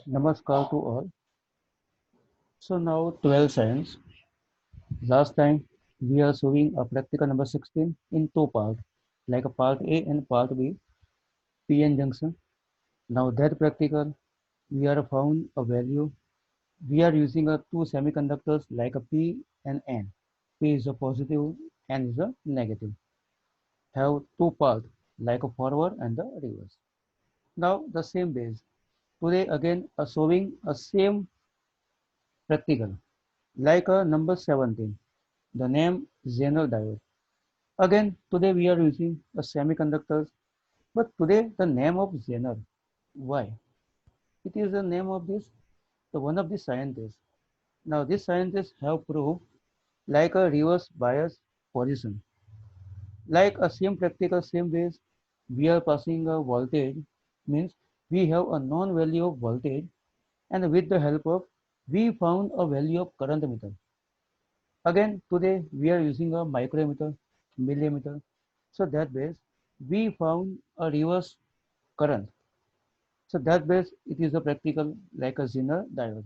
Namaskar to all. So now 12 science. Last time we are showing a practical number 16 in two parts, like a part A and part B, PN junction. Now that practical, we are found a value. We are using a two semiconductors like a P and N. P is a positive, N is a negative. Have two paths like a forward and the reverse. Now the same base. Today again showing a same practical like a number 17. The name Zener diode. Again, today we are using a semiconductors, but today the name of Zener. Why? It is the name of the one of the scientists. Now, these scientists have proved like a reverse bias position, like a same practical same base. We are passing a voltage, means we have a known value of voltage, and with the help of we found a value of current meter. Again, today we are using a micrometer, millimeter. So that base, we found a reverse current. So that base, it is a practical like a Zener diode.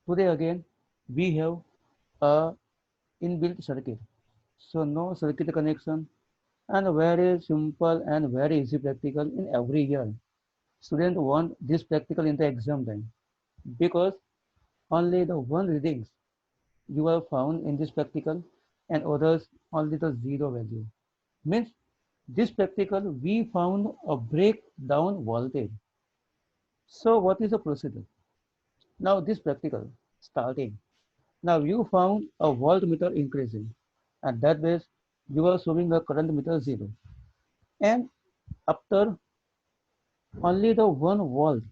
Today again, we have a inbuilt circuit. So no circuit connection and very simple and very easy practical in every year. Students want this practical in the exam time because only the one readings you are found in this practical and others only the zero value. Means this practical we found a breakdown voltage. So what is the procedure? Now this practical starting. Now you found a voltmeter increasing and that base you are showing a current meter zero. And after only the 1 volt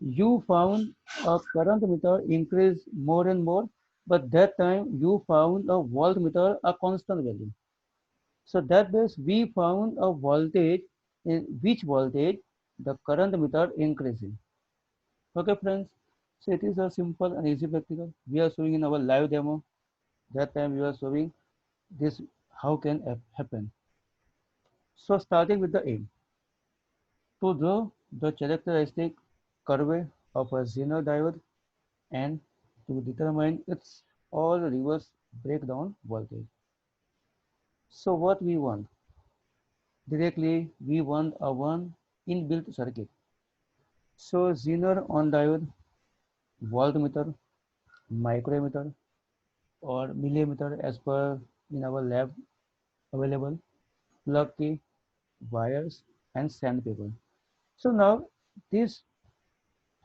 you found a current meter increase more and more, but that time you found a voltmeter a constant value. So that means we found a voltage in which voltage the current meter increasing. Okay, friends. So it is a simple and easy practical. We are showing in our live demo. That time we are showing this how can happen. So starting with the aim to draw the characteristic curve of a Zener diode and to determine its all reverse breakdown voltage. So what we want directly we want a one inbuilt circuit. So Zener on diode, voltmeter, micrometer or millimeter as per in our lab available, plug key, wires and sandpaper. So now this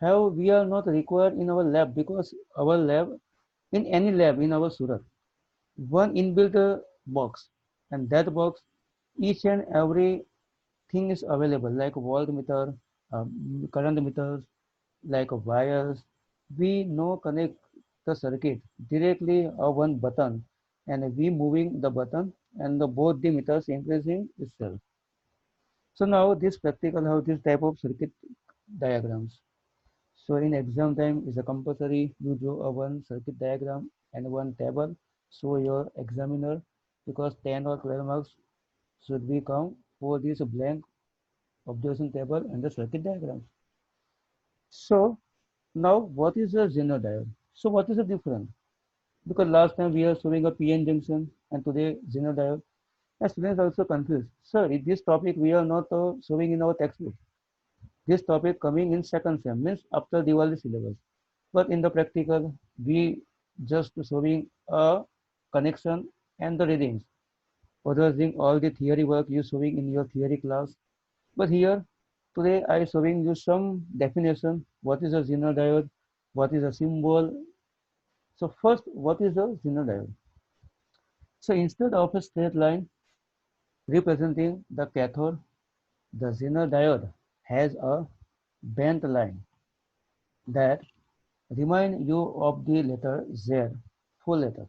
have we are not required in our lab because our lab in any lab in our Surat one inbuilt box and that box each and every thing is available like voltmeter, current meters, like wires. We know connect the circuit directly a one button and we moving the button and the both the meters increasing itself. So now this practical how this type of circuit diagrams. So in exam time is a compulsory you draw a one circuit diagram and one table. So your examiner because 10 or 12 marks should be come for this blank observation table and the circuit diagrams. So now what is a Zener diode? So what is the difference? Because last time we are showing a PN junction and today Zener diode. And students are also confused. Sir, in this topic we are not showing in our textbook. This topic coming in second sem means after Diwali syllabus. But in the practical, we just showing a connection and the readings. Other thing, all the theory work you showing in your theory class. But here, today I showing you some definition. What is a Zener diode? What is a symbol? So first, what is a Zener diode? So instead of a straight line representing the cathode, the Zener diode has a bent line that remind you of the letter Z, full letter.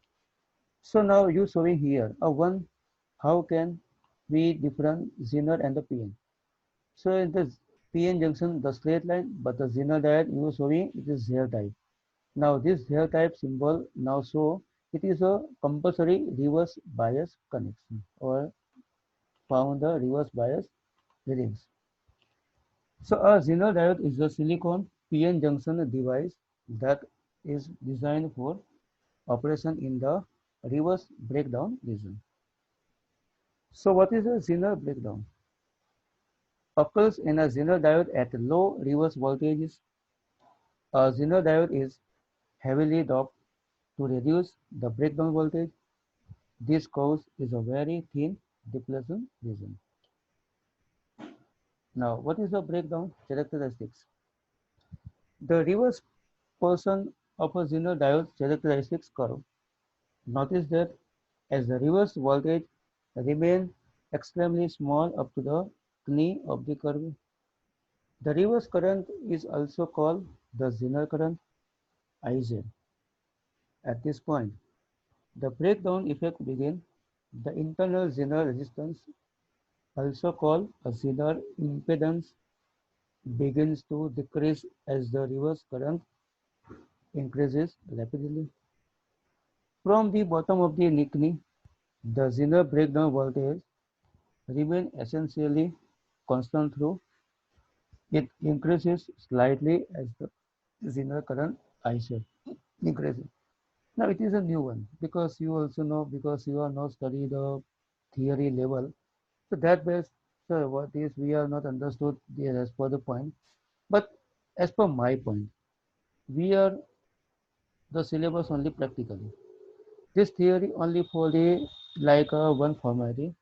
So now you showing here a one, how can we different Zener and the PN? So in the PN junction, the straight line, but the Zener diode you showing it is Z type. Now this Z type symbol now show it is a compulsory reverse bias connection or found the reverse bias readings. So a Zener diode is a silicon. PN junction device that is designed for operation in the reverse breakdown region. So what is a Zener breakdown? Occurs in a Zener diode at low reverse voltages. A Zener diode is heavily doped to reduce the breakdown voltage. This cause is a very thin depletion region. Now, what is the breakdown characteristics? The reverse portion of a Zener diode characteristics curve. Notice that as the reverse voltage remains extremely small up to the knee of the curve, the reverse current is also called the Zener current, IZ. At this point, the breakdown effect begins. The internal Zener resistance, also called a Zener impedance, begins to decrease as the reverse current increases rapidly. From the bottom of the knee, the Zener breakdown voltage remains essentially constant through. It increases slightly as the Zener current IZ increases. Now it is a new one because you also know, because you are not study the theory level. So that base, so what is we are not understood as per the point. But as per my point, we are the syllabus only practically. This theory only for the like one formality.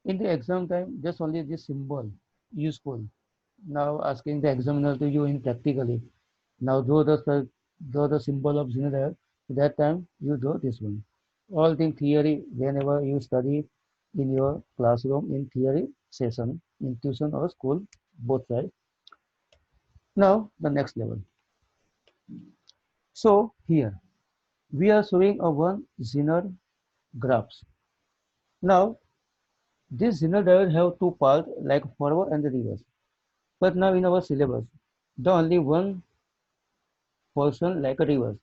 In the exam time, just only this symbol useful. Now asking the examiner to you in practically. Now draw the symbol of Zinadar. That time you draw this one. All the theory whenever you study in your classroom in theory session, in tuition or school, both sides. Now the next level. So here we are showing a one Zener graphs. Now this Zener diode have two parts like forward and the reverse. But now in our syllabus, the only one portion like a reverse.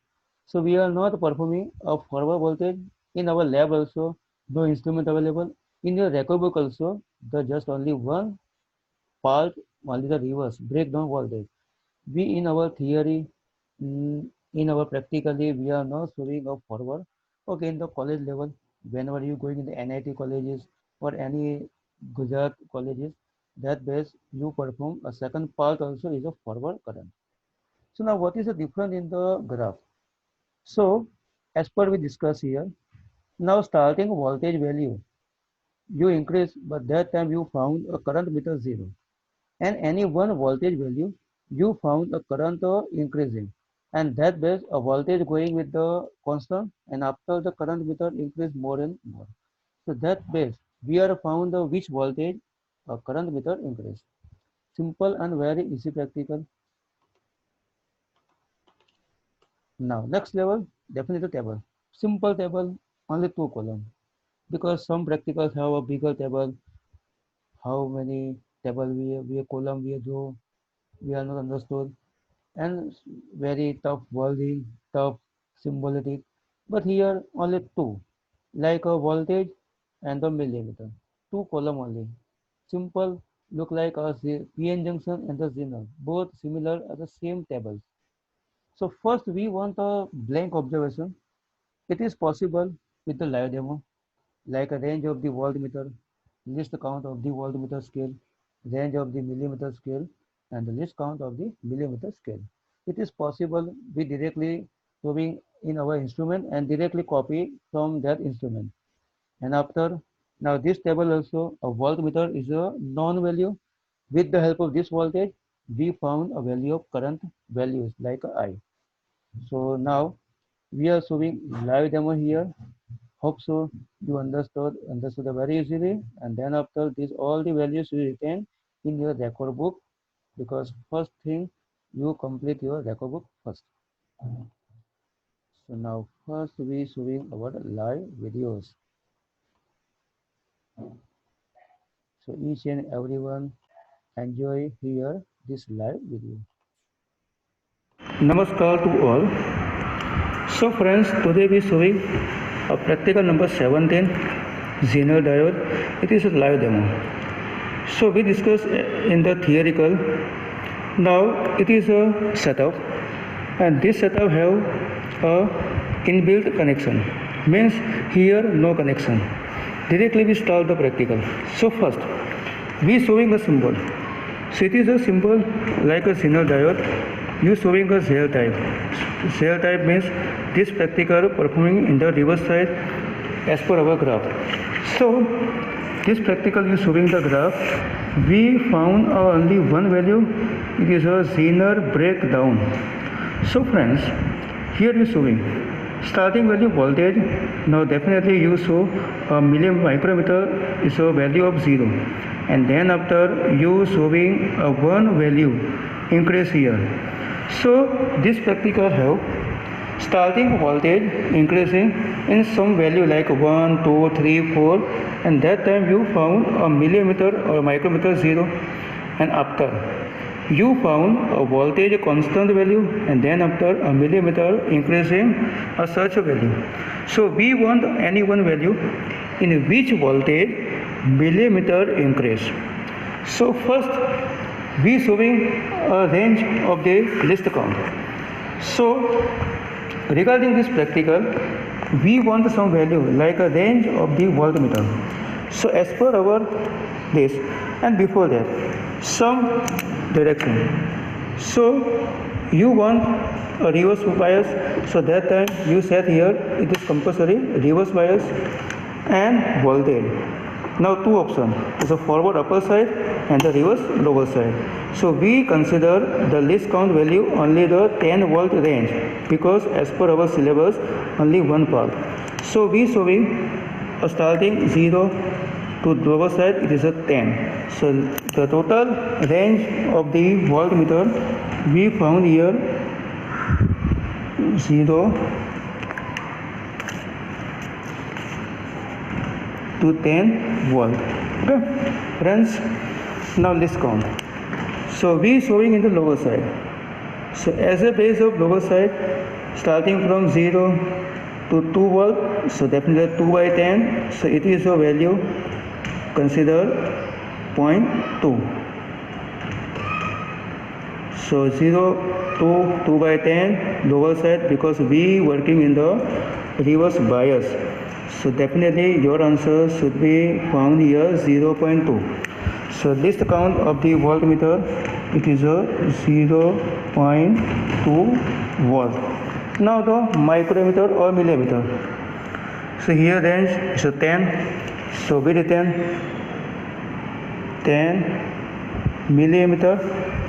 So we are not performing a forward voltage in our lab also, no instrument available. In your record book also, the just only one part, only the reverse, breakdown voltage. We in our theory, in our practically, we are not showing a forward. Okay, in the college level, whenever you going in the NIT colleges or any Gujarat colleges, that base you perform a second part also is a forward current. So now what is the difference in the graph? So as per we discuss here, now starting voltage value, you increase, but that time you found a current meter 0. And any one voltage value, you found a current increasing. And that base a voltage going with the constant, and after the current meter increase more and more. So that base, we are found the which voltage a current meter increase. Simple and very easy practical. Now next level, definitely table. Simple table, only two column. Because some practicals have a bigger table. How many table we column we do, we are not understood. And very tough wording, tough symbolic. But here only two, like a voltage and the millimeter. Two column only. Simple, look like a PN junction and the Zener. Both similar are the same tables. So first we want a blank observation. It is possible with the live demo, like a range of the voltmeter, list count of the voltmeter scale, range of the millimeter scale, and the list count of the millimeter scale. It is possible we directly showing in our instrument and directly copy from that instrument. And after, now this table also, a voltmeter is a known value. With the help of this voltage, we found a value of current values like I. So now we are showing live demo here. Hope so you understood very easily. And then after this, all the values you retain in your record book, because first thing you complete your record book first. So now first we showing our live videos. So each and everyone enjoy here this live video. Namaskar to all. So friends, today we showing a practical number 17, Zener diode. It is a live demo. So we discussed in the theoretical. Now it is a setup, and this setup have a inbuilt connection, means here no connection. Directly we start the practical. So first we showing a symbol. So it is a symbol like a Zener diode. You showing a cell type. Cell type means this practical performing in the reverse side as per our graph. So this practical is showing the graph. We found only one value. It is a Zener breakdown. So friends, here is showing starting value voltage. Now definitely you show a micrometer is a value of 0, and then after you showing a one value increase here. So this practical have starting voltage increasing in some value like 1, 2, 3, 4, and that time you found a millimeter or micrometer 0, and after you found a voltage constant value, and then after a millimeter increasing a such a value. So we want any one value in which voltage millimeter increase. So first we showing a range of the list count. So regarding this practical, we want some value like a range of the voltmeter. So as per our this, and before that some direction. So you want a reverse bias, so that time you set here it is compulsory reverse bias and voltage. Now two options is a forward upper side and the reverse lower side. So we consider the least count value only the 10 volt range, because as per our syllabus only one part. So we showing a starting 0 to lower side it is a 10. So the total range of the voltmeter we found here 0 to 10 volt. Okay friends, now let's count. So we showing in the lower side. So as a base of lower side starting from 0 to 2 volt, so definitely 2 by 10, so it is a value consider 0.2. So 0 to 2 by 10 lower side, because we working in the reverse bias. So definitely your answer should be found here 0.2. So list count of the voltmeter, it is a 0.2 volt. Now the micrometer or millimeter. So here range is a 10. So we written 10 millimeter,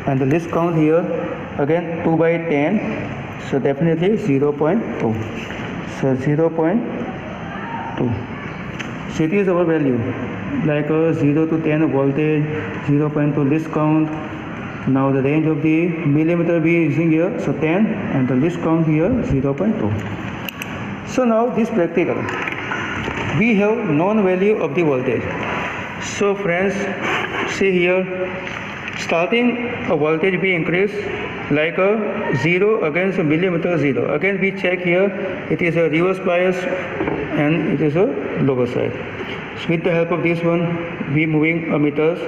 and the list count here again 2 by 10. So definitely 0.2. So 0.2. So it is our value like a 0 to 10 voltage, 0.2 list count. Now the range of the millimeter we are using here, so 10, and the list count here 0.2. So now this practical we have known value of the voltage. So friends, see here starting a voltage we increase like a 0 against a millimeter 0. Again we check here it is a reverse bias and it is a lower side. So with the help of this one we moving meters.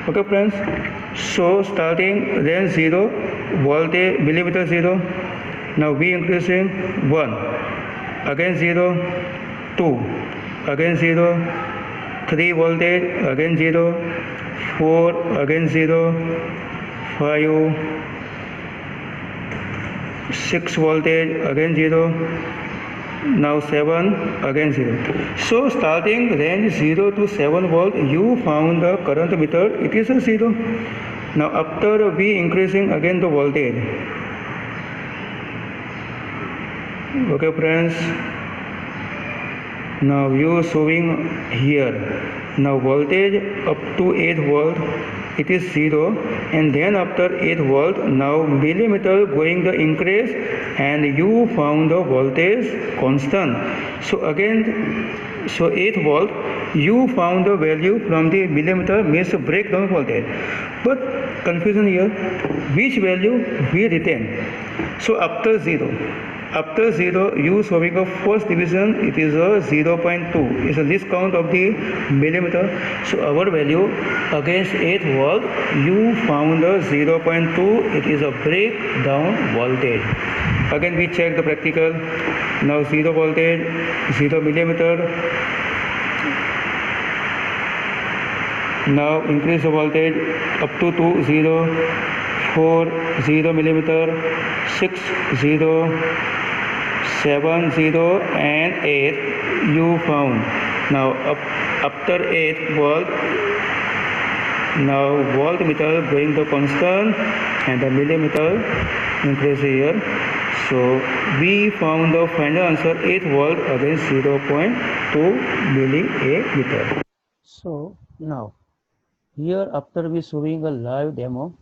Okay friends, so starting range 0, voltage millimeter 0. Now we increasing 1, again 0, 2, again 0, 3 voltage, again 0, 4, again 0, 5, 6 voltage, again 0, now 7, again 0. So starting range 0 to 7 volt, you found the current meter, it is a 0. Now after we increasing again the voltage. Okay friends, now you showing here. Now voltage up to 8 volt, it is 0, and then after 8 volt, now millimeter going the increase, and you found the voltage constant. So again, so 8 volt, you found the value from the millimeter means breakdown voltage. But confusion here, which value we retain? So after 0, After 0, you showing a first division, it is a 0.2. It's a least count of the millimeter. So our value against 8 volt, you found a 0.2. It is a breakdown voltage. Again we check the practical. Now 0 voltage, 0 millimeter. Now increase the voltage up to 2, 0, 4, 0 millimeter, 6, 0, 7, 0 and 8 you found. Now after 8 volt, now voltmeter going to constant and the millimeter increase here. So we found the final answer 8 volt against 0.2 millimeter. So now here after we showing a live demo,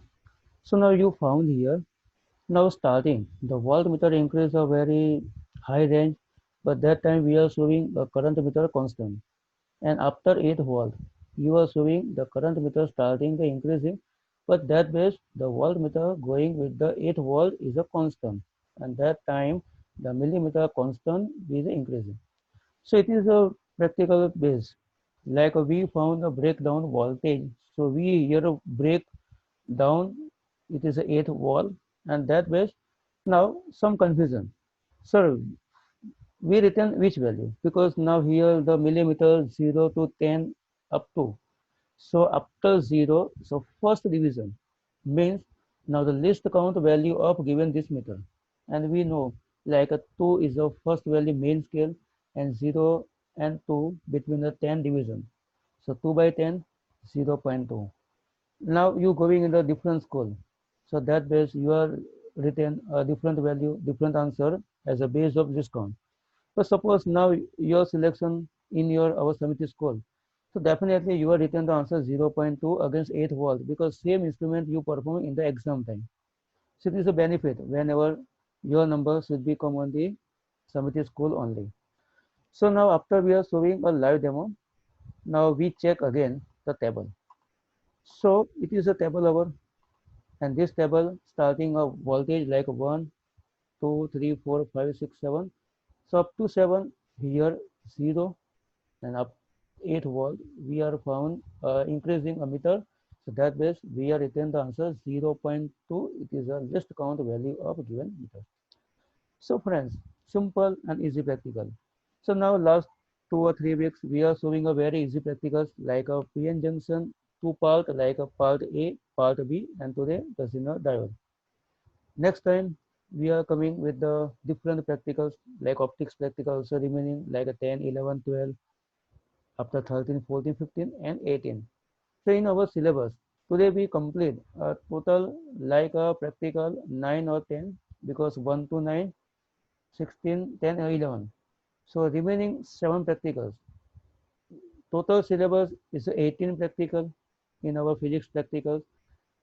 so now you found here, now starting the voltmeter increase a very high range, but that time we are showing the current meter constant, and after 8 volt you are showing the current meter starting the increasing, but that base the voltmeter going with the 8 volt is a constant, and that time the millimeter constant is increasing. So it is a practical base. Like we found a breakdown voltage. So we here break down, it is a 8 volt, and that base. Now some confusion. Sir, we written which value? Because now here the millimeter 0 to 10 up to. So after 0, so first division means now the least count value of given this meter. And we know like a 2 is the first value main scale, and 0 and 2 between the 10 division. So 2 by 10, 0.2. Now you going in the different school. So that base you are written a different value, different answer as a base of this count. But suppose now your selection in your our Samiti school. So definitely you are written the answer 0.2 against 8 volt, because same instrument you perform in the exam time. So it is a benefit whenever your number should be come on the Samiti school only. So now after we are showing a live demo, now we check again the table. So it is a table over, and this table starting a voltage like 1, 2, 3, 4, 5, 6, 7. So up to 7 here 0, and up 8 volt we are found increasing a meter. So that base we are written the answer 0.2. It is a least count value of given meter. So friends, simple and easy practical. So now last 2 or 3 weeks we are showing a very easy practicals like a PN junction, two part like a part A, part B, and today the Zener diode. Next time we are coming with the different practicals like optics practicals, so remaining like a 10, 11, 12, after 13, 14, 15 and 18. So in our syllabus, today we complete a total like a practical 9 or 10, because 1 to 9, 16, 10 or 11. So remaining 7 practicals. Total syllabus is 18 practical in our physics practicals,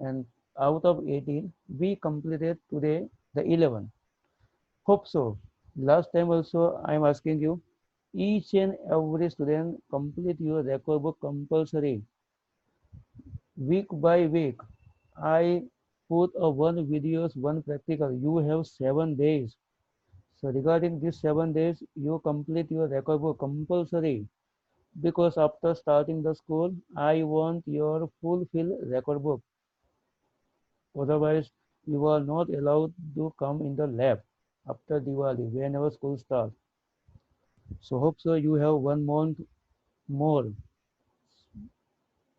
and out of 18, we completed today the 11. Hope so. Last time also I am asking you, each and every student complete your record book compulsory. Week by week, I put a one videos, one practical. You have 7 days. So regarding these 7 days, you complete your record book compulsory, because after starting the school, I want your fulfill record book. Otherwise, you are not allowed to come in the lab after Diwali whenever school starts. So hope so you have 1 month more.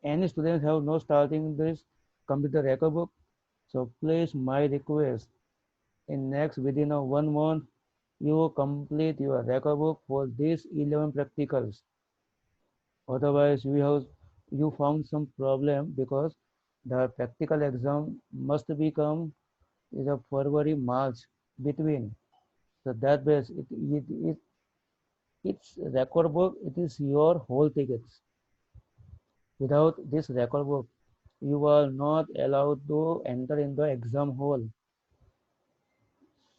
Any students have no starting this computer record book. So please my request, in next within a 1 month you complete your record book for these 11 practicals. Otherwise you found some problem, because the practical exam must become is a February March between. So that base it's record book, it is your whole tickets. Without this record book, you are not allowed to enter in the exam hall.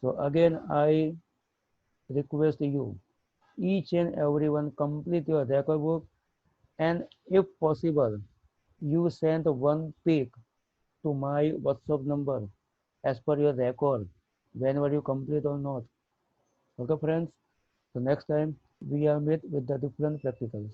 So again, I request you, each and everyone complete your record book, and if possible, you send one pic to my WhatsApp number as per your record, whenever you complete or not. Okay, friends. So next time we are meet with the different practicals.